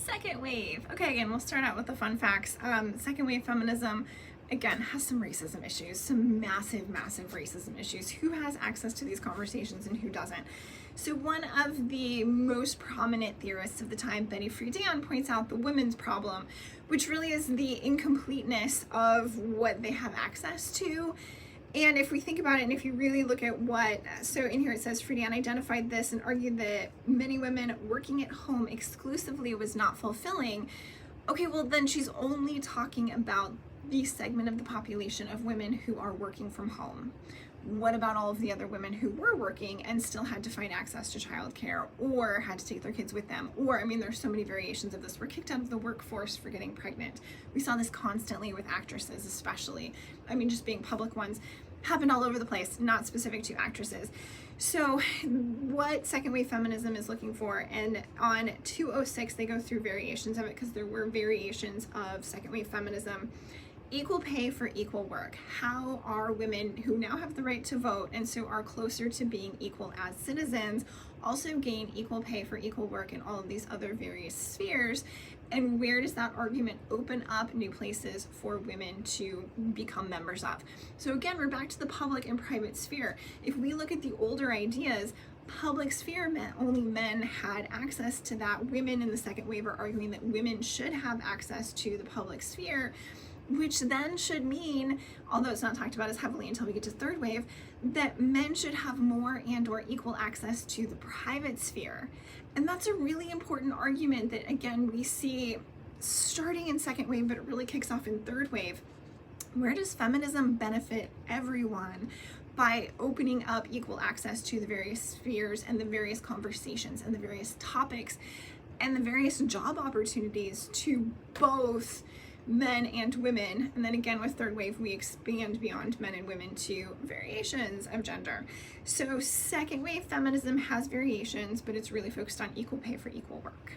Second wave. Okay, again, we'll start out with the fun facts. Second wave feminism, again, has some racism issues, some massive, massive racism issues. Who has access to these conversations and who doesn't? So one of the most prominent theorists of the time, Betty Friedan, points out the women's problem, which really is the incompleteness of what they have access to. And if we think about it, and if you really look at so in here it says Friedan identified this and argued that many women working at home exclusively was not fulfilling. Okay, well then she's only talking about the segment of the population of women who are working from home. What about all of the other women who were working and still had to find access to childcare or had to take their kids with them? Or, I mean, there's so many variations of this. We're kicked out of the workforce for getting pregnant. We saw this constantly with actresses, especially. I mean, just being public ones. Happened all over the place, not specific to actresses. So what second wave feminism is looking for, and on 206 they go through variations of it because there were variations of second wave feminism. Equal pay for equal work. How are women who now have the right to vote and so are closer to being equal as citizens also gain equal pay for equal work in all of these other various spheres? And where does that argument open up new places for women to become members of? So again, we're back to the public and private sphere. If we look at the older ideas, public sphere meant only men had access to that. Women in the second wave are arguing that women should have access to the public sphere, which then should mean, although it's not talked about as heavily until we get to third wave, that men should have more and or equal access to the private sphere. And that's a really important argument that, again, we see starting in second wave, but it really kicks off in third wave. Where does feminism benefit everyone by opening up equal access to the various spheres and the various conversations and the various topics and the various job opportunities to both men and women? And then again with third wave we expand beyond men and women to variations of gender. So second wave feminism has variations, but it's really focused on equal pay for equal work.